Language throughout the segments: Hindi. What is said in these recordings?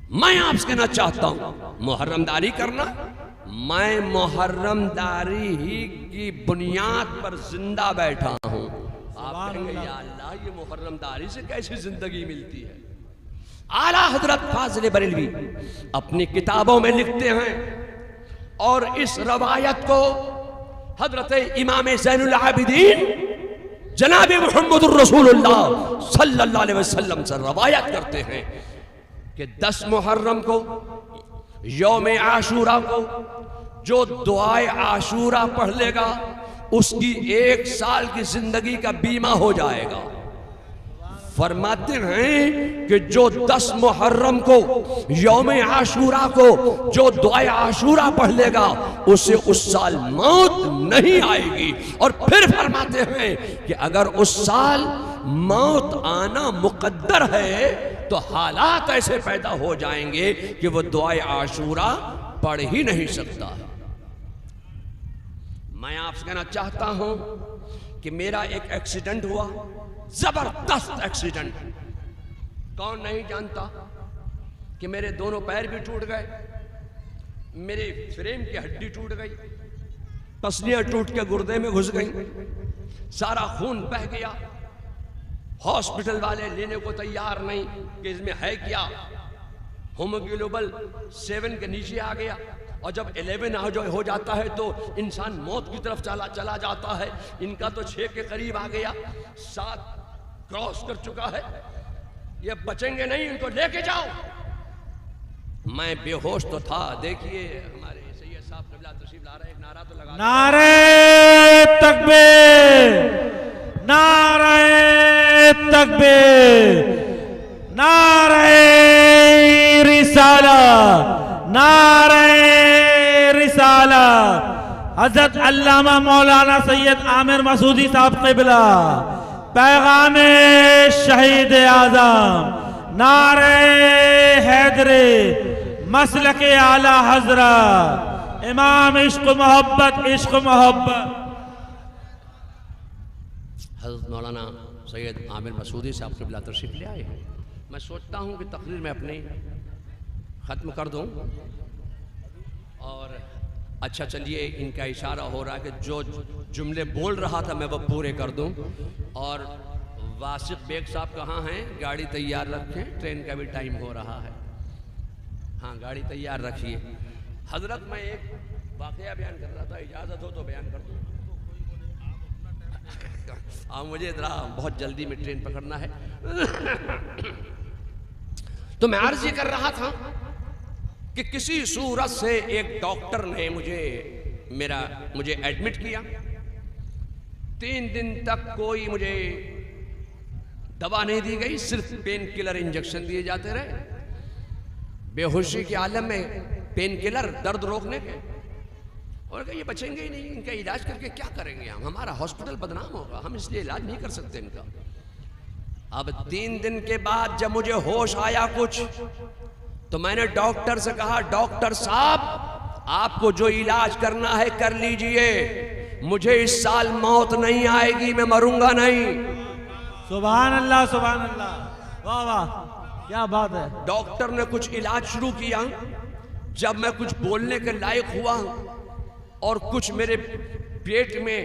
मैं आपसे कहना चाहता हूं मुहर्रमदारी करना, मैं मुहर्रमदारी ही की बुनियाद पर जिंदा बैठा हूं। आप कहेंगे या अल्लाह ये मुहर्रमदारी से कैसी जिंदगी मिलती है। आला हजरत फाजिल बरेलवी अपनी किताबों में लिखते हैं और इस रवायत को हजरत इमाम ज़ैनुल आबिदीन जनाब मुहम्मदुर रसूलुल्लाह सल्लल्लाहु अलैहि वसल्लम से रवायत करते हैं कि 10 मुहर्रम को यौम आशूरा को जो दुआए आशूरा पढ़ लेगा उसकी 1 साल की जिंदगी का बीमा हो जाएगा। फरमाते हैं कि जो 10 मुहर्रम को यौम आशूरा को जो दुआए आशूरा पढ़ लेगा उसे उस साल मौत नहीं आएगी। और फिर फरमाते हैं कि अगर उस साल मौत आना मुकद्दर है तो हालात ऐसे पैदा हो जाएंगे कि वो दुआए आशूरा पढ़ ही नहीं सकता। मैं आपसे कहना चाहता हूं कि मेरा एक एक्सीडेंट हुआ, जबरदस्त एक्सीडेंट। कौन नहीं जानता कि मेरे दोनों पैर भी टूट गए, मेरे फ्रेम की हड्डी टूट गई, पसलियां टूट के गुर्दे में घुस गई, सारा खून बह गया। हॉस्पिटल वाले लेने को तैयार नहीं कि इसमें है क्या। हीमोग्लोबिन 7 के नीचे आ गया और जब 11 हो जाता है तो इंसान मौत की तरफ चला जाता है। इनका तो 6 के करीब आ गया, 7 क्रॉस कर चुका है, ये बचेंगे नहीं, इनको लेके जाओ। मैं बेहोश तो था। देखिए हमारे सैयद साहब क़िबला तशरीफ ला रहे, एक नारा तो लगा, नारे तकबीर, नारे तकबीर, नारे रिसाला, नारे रिसाला। हजरत अल्लामा मौलाना सैयद आमिर मसूदी साहब क़िबला, पैगामे शहीद आज़म, नारे हैदरे, मसलके आला हजरत, इमाम इश्क मोहब्बत, इश्क मोहब्बत। हजरत मौलाना सैयद आमिर मसूदी साहब क़िबला तशरीफ ले आए हैं। मैं सोचता हूँ कि तकरीर में अपनी ख़त्म कर दूँ और अच्छा चलिए इनका इशारा हो रहा है कि जो जुमले बोल रहा था मैं वो पूरे कर दूं। और वासिक बेग साहब कहाँ हैं? गाड़ी तैयार रखें, ट्रेन का भी टाइम हो रहा है। हाँ गाड़ी तैयार रखिए। हजरत मैं एक वाक़या बयान कर रहा था, इजाज़त हो तो बयान कर दूँ। मुझे ज़रा बहुत जल्दी में ट्रेन पकड़ना है। तो मैं अर्ज़ ये कर रहा था कि किसी सूरत से एक डॉक्टर ने मुझे एडमिट किया। 3 दिन तक कोई मुझे दवा नहीं दी गई, सिर्फ पेन किलर इंजेक्शन दिए जाते रहे। बेहोशी के आलम में पेन किलर दर्द रोकने के, और ये बचेंगे ही नहीं, इनका इलाज करके क्या करेंगे हम, हमारा हॉस्पिटल बदनाम होगा, हम इसलिए इलाज नहीं कर सकते इनका। अब 3 दिन के बाद जब मुझे होश आया कुछ, तो मैंने डॉक्टर से कहा, डॉक्टर साहब आपको जो इलाज करना है कर लीजिए, मुझे इस साल मौत नहीं आएगी, मैं मरूंगा नहीं। सुभान अल्लाह, सुभान अल्लाह, वाह वाह, क्या बात है। डॉक्टर ने कुछ इलाज शुरू किया। जब मैं कुछ बोलने के लायक हुआ और कुछ मेरे पेट में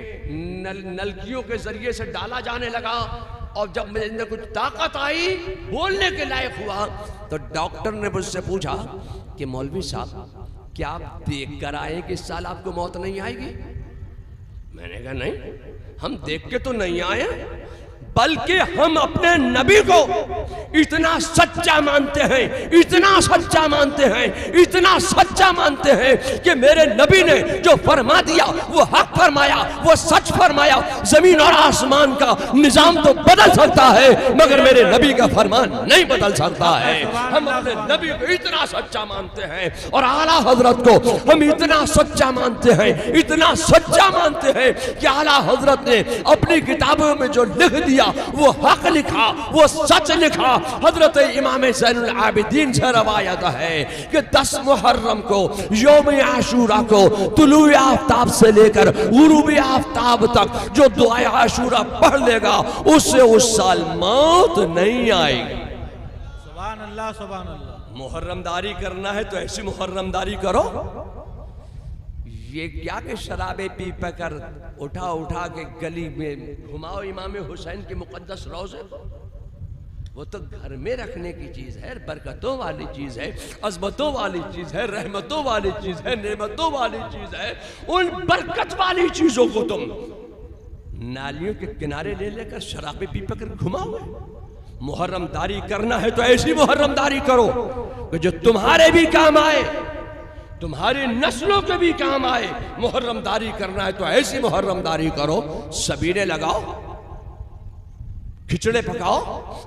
नलकियों के जरिए से डाला जाने लगा और जब मेरे अंदर कुछ ताकत आई, बोलने के लायक हुआ, तो डॉक्टर ने मुझसे पूछा कि मौलवी साहब क्या आप देख कर आए कि इस साल आपको मौत नहीं आएगी? मैंने कहा नहीं, हम देख के तो नहीं आए, बल्कि हम अपने नबी को इतना सच्चा मानते हैं, इतना सच्चा मानते हैं, इतना सच्चा मानते हैं कि मेरे नबी ने जो फरमा दिया वो हक फरमाया, वो सच फरमाया। जमीन और आसमान का निजाम तो बदल सकता है मगर मेरे नबी का फरमान नहीं बदल सकता है। हम अपने नबी को इतना सच्चा मानते हैं और आला हजरत को हम इतना सच्चा मानते हैं, इतना सच्चा मानते हैं कि आला हजरत ने अपनी किताबों में जो लिख दिया वो हक लिखा, वो सच लिखा। हजरत इमाम ज़ैनुल आबिदीन से रवायत है कि 10 मुहर्रम को यौम आशूरा को तुलूए आफ्ताब से लेकर गुरूबे आफ्ताब तक जो दुआए आशूरा पढ़ लेगा उससे उस साल मौत नहीं आएगी। सुभान अल्लाह, सुभान अल्लाह। मुहर्रमदारी करना है तो ऐसी मुहर्रमदारी करो। ये क्या कि शराबे पी पकर उठा उठा के गली में घुमाओ इमाम हुसैन के मुकद्दस रोज़े को। वो तो घर में रखने की चीज है, बरकतों वाली चीज है, अज़मतों वाली चीज है, रहमतों वाली चीज है, नेमतों वाली चीज है। उन बरकत वाली चीजों को तुम नालियों के किनारे ले लेकर शराबे पी पकर घुमाओगे। मुहर्रमदारी करना है तो ऐसी मुहर्रमदारी करो कि जो तुम्हारे भी काम आए, तुम्हारी नस्लों के भी काम आए। मुहर्रमदारी करना है तो ऐसी मुहर्रमदारी करो, सबीरे लगाओ, खिचड़े पकाओ,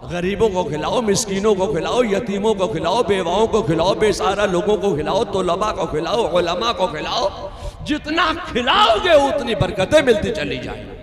गरीबों को खिलाओ, मिस्कीनों को खिलाओ, यतीमों को खिलाओ, बेवाओं को खिलाओ, बेसहारा लोगों को खिलाओ, तोलबा को खिलाओ, उलमा को खिलाओ। जितना खिलाओगे उतनी बरकतें मिलती चली जाएंगी।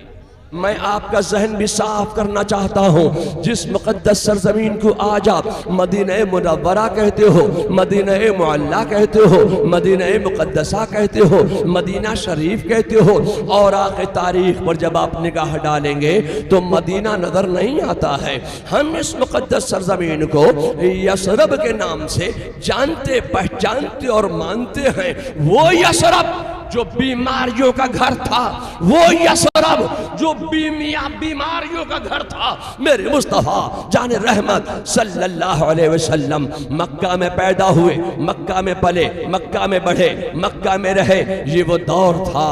मैं आपका जहन भी साफ करना चाहता हूँ। जिस मुकद्दस सरजमीन को आज आप मदीना मुनव्वरा कहते हो, मदीना मुअल्ला कहते हो, मदीना मुकद्दसा कहते हो, मदीना शरीफ कहते हो, और आखिर तारीख पर जब आप निगाह डालेंगे तो मदीना नजर नहीं आता है। हम इस मुकद्दस सरजमीन को यसरब के नाम से जानते, पहचानते और मानते हैं। वो यसरब जो बीमारियों का घर था, वो यसरब जो बीमारियों का घर था। मेरे मुस्तफा जाने रहमत सल्लल्लाहु अलैहि वसल्लम मक्का में पैदा हुए, मक्का में पले, मक्का में बढ़े, मक्का में रहे। ये वो दौर था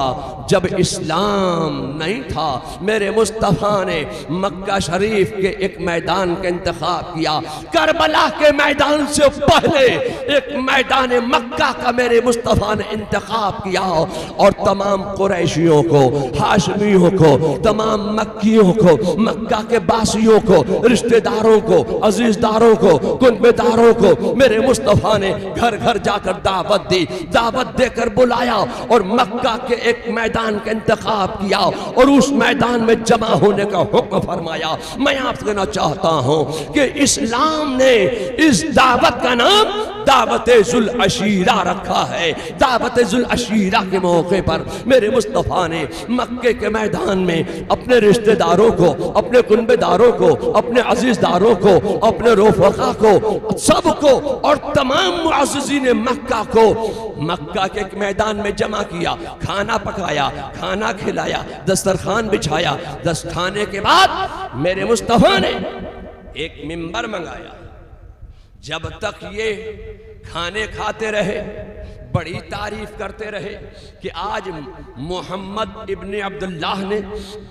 जब इस्लाम नहीं था। मेरे मुस्तफा ने मक्का शरीफ के एक मैदान का इंतखाब किया। करबला के मैदान से पहले एक मैदान मक्का का मेरे मुस्तफा ने इंतखाब किया, और तमाम कुरैशियों को, हाशमियों को, तमाम मक्कियों को, मक्का के बासियों को, रिश्तेदारों को, अजीजदारों को, कुनबेदारों को मेरे मुस्तफा ने घर घर जाकर दावत दी, दावत देकर बुलाया और मक्का के एक मैदान का इंतखाब किया और उस मैदान में जमा होने का हुक्म फरमाया। मैं आपसे कहना चाहता हूं कि इस्लाम ने इस दावत का नाम दावत जुल अशीरा रखा है। दावत जुल अशीरा के मौके पर मेरे मुस्तफा ने मक्के के मैदान में अपने रिश्तेदारों को, अपने कुनबेदारों को, अपने अजीजदारों को, अपने रोफका को, सबको और तमाम मुअज़्ज़िज़ीन मक्का को मक्का के एक मैदान में जमा किया। खाना पकाया, खाना खिलाया, दस्तरखान बिछाया। खाने के बाद मेरे मुस्तफा ने एक मिंबर मंगाया। जब तक ये खाने खाते रहे, बड़ी तारीफ करते रहे कि आज मोहम्मद इब्ने अब्दुल्लाह ने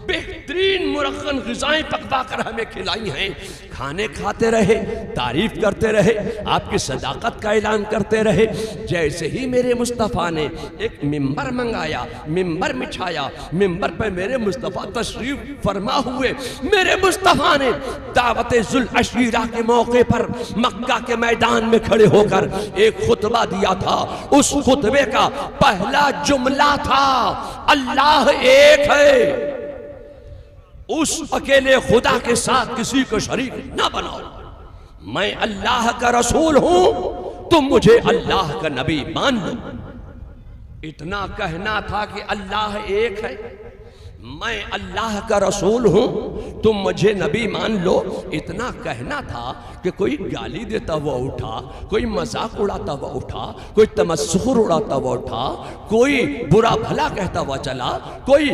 बेहतरीन मुरक्कन ग़िज़ाएं पकवा कर हमें खिलाई हैं। खाने खाते रहे, तारीफ करते रहे, आपकी सदाकत का ऐलान करते रहे। जैसे ही मेरे मुस्तफ़ा ने एक मिंबर मंगाया, मिंबर बिछाया, मिंबर पर मेरे मुस्तफ़ा तशरीफ फरमा हुए। मेरे मुस्तफ़ा ने दावत जुल अशीरा के मौके पर मक्का के मैदान में खड़े होकर एक खुतबा दिया था। उस खुतबे का पहला जुमला था, अल्लाह एक है, उस अकेले खुदा के साथ किसी को शरीक ना बनाओ। मैं अल्लाह का रसूल हूं, तुम मुझे अल्लाह का नबी मान लो। इतना कहना था कि अल्लाह एक है, मैं अल्लाह का रसूल हूं, तुम मुझे नबी मान लो। इतना कहना था कि कोई गाली देता हुआ उठा, कोई मजाक उड़ाता हुआ उठा, कोई तमस्खुर उड़ाता हुआ उठा, कोई बुरा भला कहता हुआ चला, कोई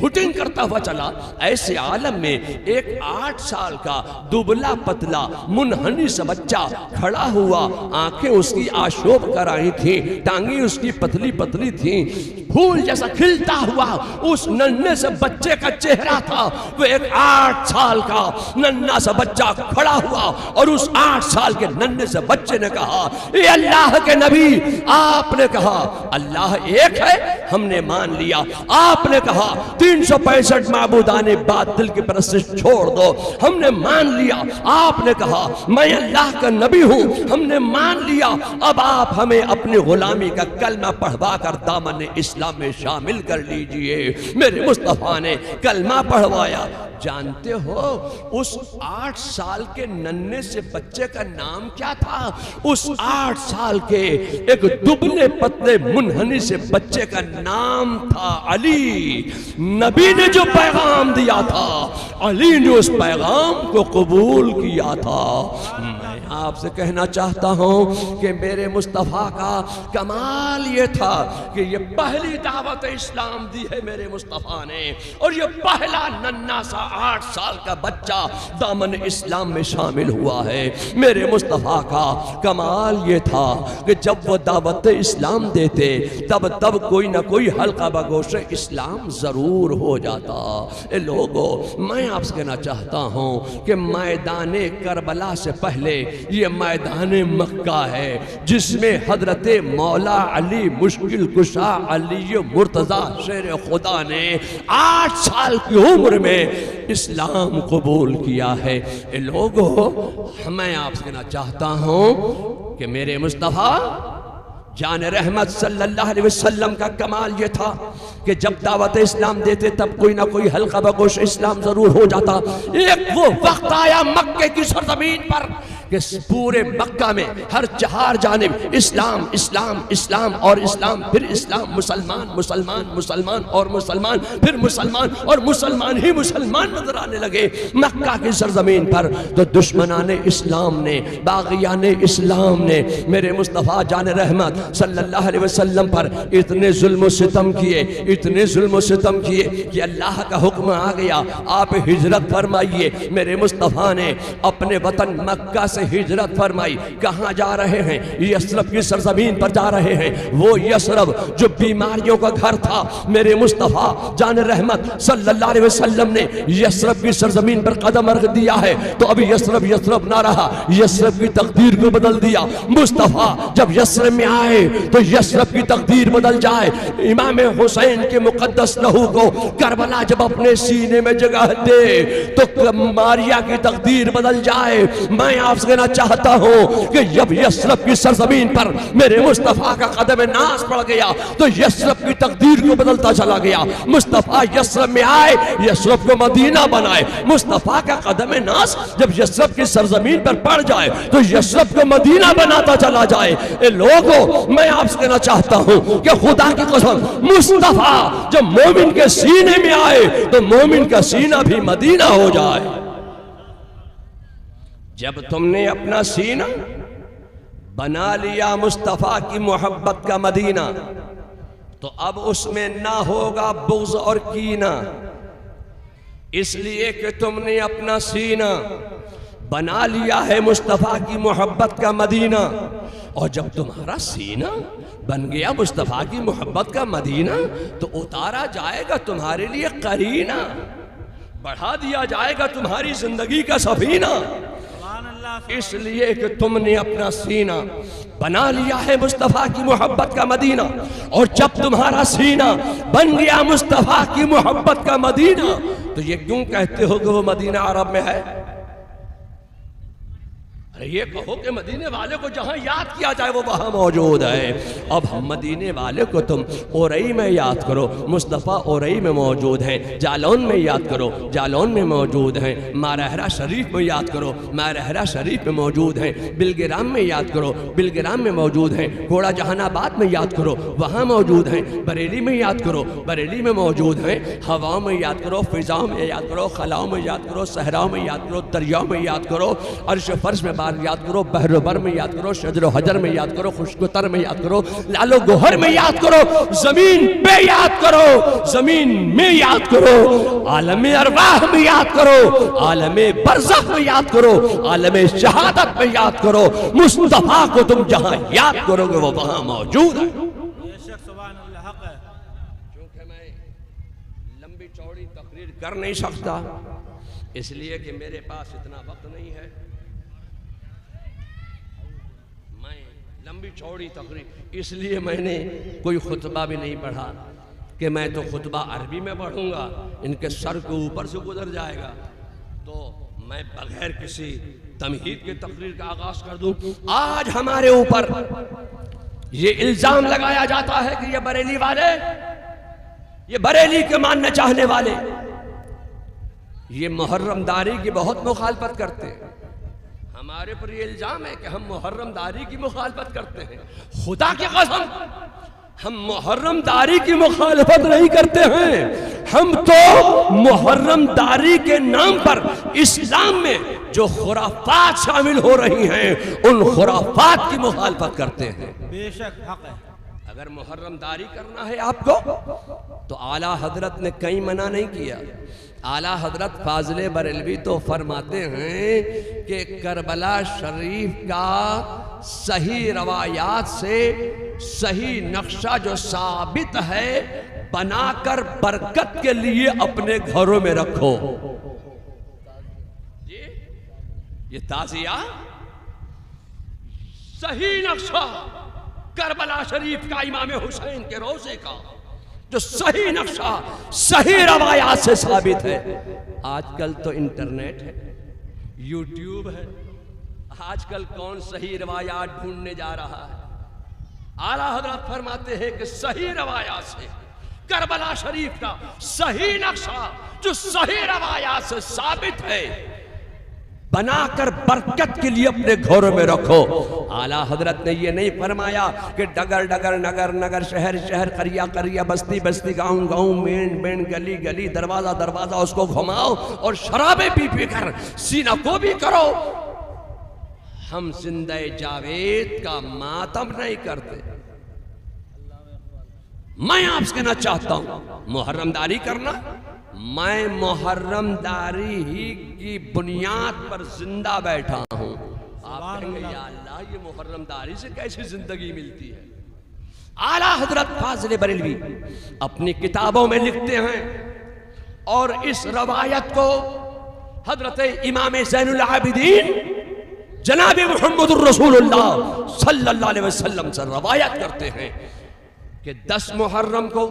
हुटिंग करता हुआ चला। ऐसे आलम में एक 8 साल का दुबला पतला मुनहनी सा बच्चा खड़ा हुआ, आंखें उसकी आशोभ कर आई थी, टांगी उसकी पतली पतली थी, फूल जैसा खिलता हुआ उस नन्हे से बच्चे का चेहरा था। वो एक 8 साल का नन्हा सा बच्चा खड़ा हुआ और उस 8 साल के नन्हे से बच्चे ने कहा, ये अल्लाह के नबी, आपने कहा अल्लाह एक है, हमने मान लिया। आपने कहा 365 माबूदाने बातिल की परस्तिश छोड़ दो, हमने मान लिया। आपने कहा मैं अल्लाह का नबी हूं, हमने मान लिया। अब आप हमें अपनी गुलामी का कलमा पढ़वा कर दामन इस्लाम में शामिल कर लीजिए। मेरे मुस्तफा ने कलमा पढ़वाया। जानते हो उस 8 साल के नन्हे से बच्चे का नाम क्या था? उस 8 साल के एक दुबले पतले मुनहनी से बच्चे का नाम था अली। नबी ने जो पैगाम दिया था, अली ने उस पैगाम को कबूल किया था। मैं आपसे कहना चाहता हूँ कि मेरे मुस्तफ़ा का कमाल ये था कि ये पहली दावत इस्लाम दी है मेरे मुस्तफ़ा ने, और ये पहला नन्हा सा 8 साल का बच्चा दामन इस्लाम में शामिल हुआ है। मेरे मुस्तफ़ा का कमाल ये था कि जब वो दावत इस्लाम देते तब कोई ना कोई हल्का बगोश इस्लाम ज़रूर हो जाता। लोगों, मैं आपसे कहना चाहता हूँ कि मैदान करबला से पहले ये मैदान मक्का है, जिसमें हजरत मौला अली मुश्किल कुशा अली मुर्तज़ा शेर खुदा ने 8 साल की उम्र में इस्लाम कबूल किया है। लोगों, मैं आपसे कहना चाहता हूँ कि मेरे मुस्तफ़ा जान रहमत सल्लल्लाहु अलैहि वसल्लम का कमाल ये था कि जब दावत इस्लाम देते तब कोई ना कोई हल्का बगोश इस्लाम जरूर हो जाता। एक वो वक्त आया मक्के की सरजमीन पर कि पूरे मक्का में हर चार जानिब इस्लाम इस्लाम इस्लाम और इस्लाम, फिर इस्लाम, मुसलमान मुसलमान मुसलमान और मुसलमान, फिर मुसलमान और मुसलमान ही मुसलमान नजर आने लगे मक्का की सरजमीन पर। तो दुश्मनाने इस्लाम ने, बागियाने इस्लाम ने मेरे मुस्तफ़ा जान रहमत सल्लल्लाहु अलैहि वसल्लम पर इतने जुल्म सितम किए, इतने जुल्म सितम किए कि अल्लाह का हुक्म आ गया, आप हिजरत फरमाइए। मेरे मुस्तफ़ा ने अपने वतन मक्का से हिजरत फरमाई। कहाँ जा रहे हैं? यस्रब की सरजमीन पर जा रहे हैं। वो यस्रब जो बीमारियों का घर था, मेरे मुस्तफ़ा जान रहमत सल्लल्लाहु अलैहि वसल्लम ने यस्रब की सरजमीन पर कदम रख दिया है। तो अभी यस्रब यस्रब ना रहा, यस्रब की तकदीर को बदल दिया। मुस्तफ़ा जब यस्रब में आए तो यस्रब की तकदीर बदल जाए। इमाम हुसैन के मुकद्दस लहू को करबला जब अपने सीने में जगह दे तो मारिया की तकदीर बदल जाए। मैं आपसे कहना चाहता हूं कि जब यस्रब की सरजमीन पर मेरे मुस्तफ़ा का कदम नास पड़ गया तो यस्रब की तकदीर को बदलता चला गया। मुस्तफ़ा यस्रब में आए, यस्रब को मदीना बनाए। मुस्तफ़ा का कदम नास जब यस्रब की सरजमीन पर पड़ जाए तो यस्रब को मदीना बनाता चला जाए। ए लोगों, मैं आपसे कहना चाहता हूं कि खुदा की कसम, मुस्तफ़ा जब मोमिन के सीने में आए तो मोमिन का सीना भी मदीना हो जाए। जब तुमने अपना सीना बना लिया मुस्तफ़ा की मोहब्बत का मदीना तो अब उसमें ना होगा बुग़्ज़ और कीना, इसलिए कि तुमने अपना सीना बना लिया है मुस्तफ़ा की मोहब्बत का मदीना। और जब तुम्हारा सीना बन गया मुस्तफ़ा की मोहब्बत का मदीना तो उतारा जाएगा तुम्हारे लिए करीना, बढ़ा दिया जाएगा तुम्हारी जिंदगी का सफीना। इसलिए कि तुमने अपना सीना बना लिया है मुस्तफ़ा की मोहब्बत का मदीना। और जब तुम्हारा सीना बन गया मुस्तफ़ा की मोहब्बत का मदीना तो ये क्यों कहते हो कि वो मदीना अरब में है? ये कहो कि मदीने वाले को जहां याद किया जाए वो वहां मौजूद है। अब हम मदीने वाले को तुम ओरई में याद करो, मुस्तफ़ा ओरई में मौजूद हैं। जालौन में याद करो, जालौन में मौजूद हैं। मारहरा शरीफ में याद करो, मारहरा शरीफ में मौजूद हैं। बिलगिराम में याद करो, बिलगिराम में मौजूद हैं। घोड़ा जहानाबाद में याद करो, वहाँ मौजूद हैं। बरेली में याद करो, बरेली में मौजूद हैं। हवाओं में याद करो, फिजाओं में याद करो, खलाओं में याद करो, सहराओं में याद करो, दरियाओं में याद करो, अर्श फर्श में याद करो, बहरोबर में याद करो, शजर हजर में याद करो, खुशकुतर में याद करो, लालो गोहर में याद करो, जमीन पे याद करो, जमीन में याद करो, आलमे अरवाह में याद करो, आलमे बरज़ख में याद करो, आलमे शहादत में याद करो। मुस्तफ़ा को तुम जहां याद करोगे वो वहां मौजूद है। क्योंकि मैं लंबी चौड़ी तकरीर कर नहीं सकता, इसलिए कि मेरे पास इतना वक्त नहीं है। लंबी चौड़ी तकरीर, इसलिए मैंने कोई खुतबा भी नहीं पढ़ा कि मैं तो खुतबा अरबी में पढ़ूंगा, इनके सर के ऊपर से गुजर जाएगा। तो मैं बगैर किसी तमहीद के तकरीर का आगाज कर दूं। आज हमारे ऊपर ये इल्जाम लगाया जाता है कि ये बरेली वाले, ये बरेली के मानने चाहने वाले, ये मुहर्रमदारी की बहुत मुखालफत करते हैं। हमारे पर ये इल्जाम है कि हम मुहर्रमदारी की मुखालफत करते हैं। खुदा की कसम, हम मुहर्रमदारी की मुखालफत नहीं करते हैं। हम तो मुहर्रमदारी के नाम पर इस्लाम में जो खुराफात शामिल हो रही हैं उन खुराफात की मुखालफत करते हैं। बेशक हक है। अगर मुहर्रम दारी करना है आपको तो आला हजरत ने कहीं मना नहीं किया। आला हजरत फाजले बरेलवी तो फरमाते हैं कि करबला शरीफ का सही रवायात से सही नक्शा जो साबित है बनाकर बरकत के लिए अपने घरों में रखो। ये ताजिया सही नक्शा करबला शरीफ का इमाम हुसैन के रोजे का जो सही नक्शा सही रवायात से साबित है। आजकल तो इंटरनेट है, यूट्यूब है, आजकल कौन सही रवायात ढूंढने जा रहा है। आला हजरत फरमाते हैं कि सही रवायात से करबला शरीफ का सही नक्शा जो सही रवायात से साबित है बनाकर बरकत के लिए अपने घरों में रखो। आला हजरत ने ये नहीं फरमाया कि डगर डगर नगर नगर शहर शहर करिया करिया बस्ती बस्ती गांव गांव मेन मेन गली गली दरवाजा दरवाजा उसको घुमाओ और शराबे पी पी कर सीना को भी करो। हम जिंदे जावेद का मातम नहीं करते। मैं आपसे कहना चाहता हूं मुहर्रम दारी करना, मैं मुहर्रम दारी ही की बुनियाद पर जिंदा बैठा हूं। आप कहेंगे या अल्लाह ये मुहर्रम दारी से कैसी जिंदगी मिलती है। आला हजरत फाज़िल बरेलवी अपनी किताबों में लिखते हैं और इस रवायत को हजरत इमाम ज़ैनुल आबिदीन जनाब मुहम्मदुर रसूलुल्लाह सल्लल्लाहु अलैहि वसल्लम से रवायत करते हैं कि 10 मुहर्रम को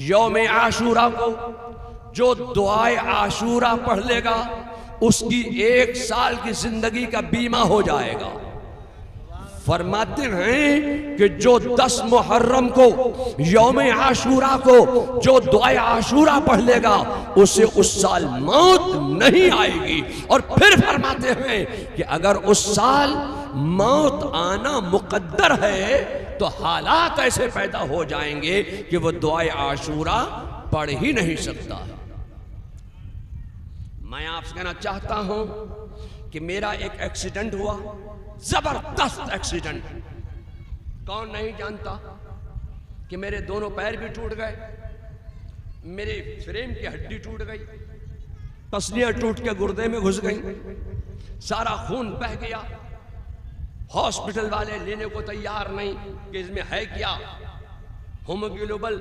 यौम आशूरा को जो दुआए आशूरा पढ़ लेगा उसकी 1 साल की जिंदगी का बीमा हो जाएगा। फरमाते हैं कि जो 10 मुहर्रम को यौम आशूरा को जो दुआए आशूरा पढ़ लेगा उसे उस साल मौत नहीं आएगी। और फिर फरमाते हैं कि अगर उस साल मौत आना मुकद्दर है तो हालात ऐसे पैदा हो जाएंगे कि वो दुआए आशूरा पढ़ ही नहीं सकता। मैं आपसे कहना चाहता हूं कि मेरा एक एक्सीडेंट हुआ, जबरदस्त एक्सीडेंट। कौन नहीं जानता कि मेरे दोनों पैर भी टूट गए, मेरे फ्रेम की हड्डी टूट गई, पसलियां टूट के गुर्दे में घुस गई, सारा खून बह गया। हॉस्पिटल वाले लेने को तैयार नहीं कि इसमें है क्या। हीमोग्लोबिन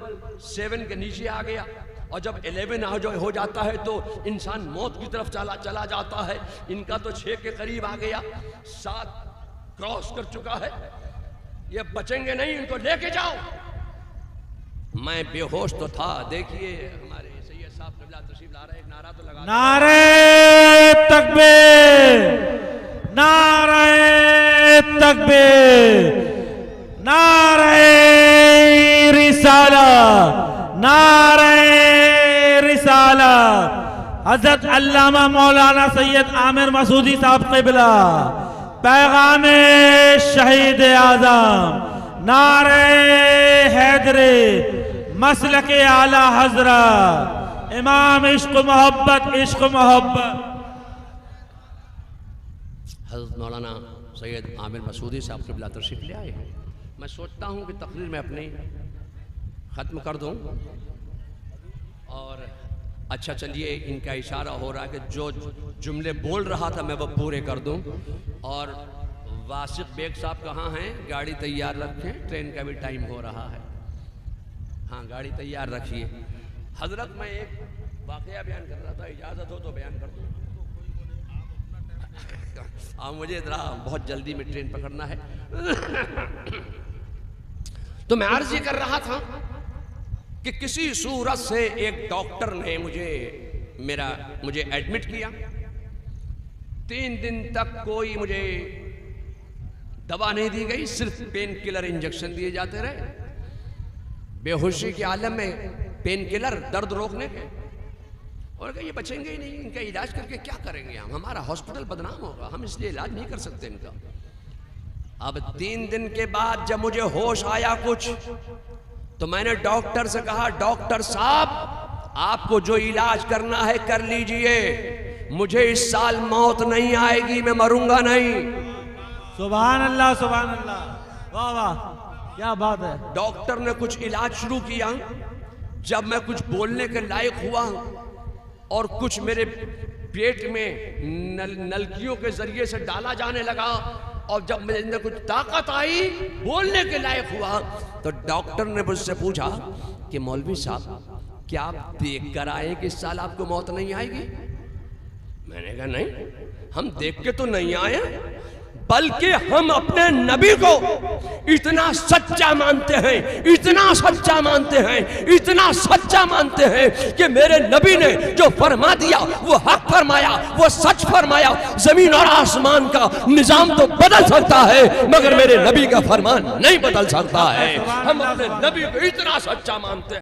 7 के नीचे आ गया और जब 11 हो जाता है तो इंसान मौत की तरफ चला जाता है। इनका तो 6 के करीब आ गया, 7 क्रॉस कर चुका है, ये बचेंगे नहीं, इनको लेके जाओ। मैं बेहोश तो था। देखिए हमारे सैयद साहब क़िबला तशरीफ ला रहे, एक नारा तो लगा, नारे तकबीर, नारे तकबीर, नारे रिसाला, नारे रिसाला। हजरत अल्लामा मौलाना सैयद आमिर मसूदी साहब क़िबला पैगाम शहीद आज़म, नारे हैदरे मसलक आला हजरत इमाम इश्क मोहब्बत, इश्क मोहब्बत। हजरत मौलाना सैयद आमिर मसूदी साहब क़िबला तशरीफ ले आए। मैं सोचता हूँ कि तकरीर में अपनी ख़त्म कर दूँ। और अच्छा चलिए, इनका इशारा हो रहा है कि जो जुमले बोल रहा था मैं वो पूरे कर दूँ। और वासिक बेग साहब कहाँ हैं? गाड़ी तैयार रखें, ट्रेन का भी टाइम हो रहा है। हाँ, गाड़ी तैयार रखिए। हजरत मैं एक वाक़या बयान कर रहा था, इजाज़त हो तो बयान कर दूँ। हाँ, मुझे ज़रा बहुत जल्दी में ट्रेन पकड़ना है। तो मैं अर्ज़ ये कर रहा था कि किसी सूरत से एक डॉक्टर ने मुझे एडमिट किया। 3 दिन तक कोई मुझे दवा नहीं दी गई, सिर्फ पेन किलर इंजेक्शन दिए जाते रहे। बेहोशी के आलम में पेन किलर दर्द रोकने के। और ये बचेंगे ही नहीं, इनका इलाज करके क्या करेंगे हम? हमारा हॉस्पिटल बदनाम होगा, हम इसलिए इलाज नहीं कर सकते इनका। अब 3 दिन के बाद जब मुझे होश आया कुछ, तो मैंने डॉक्टर से कहा, डॉक्टर साहब आपको जो इलाज करना है कर लीजिए, मुझे इस साल मौत नहीं आएगी, मैं मरूंगा नहीं। सुभान अल्लाह, सुभान अल्लाह, वाह वाह, क्या बात है। डॉक्टर ने कुछ इलाज शुरू किया। जब मैं कुछ बोलने के लायक हुआ और कुछ मेरे पेट में नलकियों के जरिए से डाला जाने लगा, और जब मेरे अंदर कुछ ताकत आई, बोलने के लायक हुआ, तो डॉक्टर ने मुझसे पूछा कि मौलवी साहब, क्या आप देख कर आए कि इस साल आपको मौत नहीं आएगी? मैंने कहा नहीं, हम देख के तो नहीं आए, बल्कि हम अपने नबी को इतना सच्चा मानते हैं, इतना सच्चा मानते हैं, इतना सच्चा मानते हैं कि मेरे नबी ने जो फरमा दिया वो हक फरमाया, वो सच फरमाया। जमीन और आसमान का निजाम तो बदल सकता है, मगर मेरे नबी का फरमान नहीं बदल सकता है। हम अपने नबी को इतना सच्चा मानते हैं।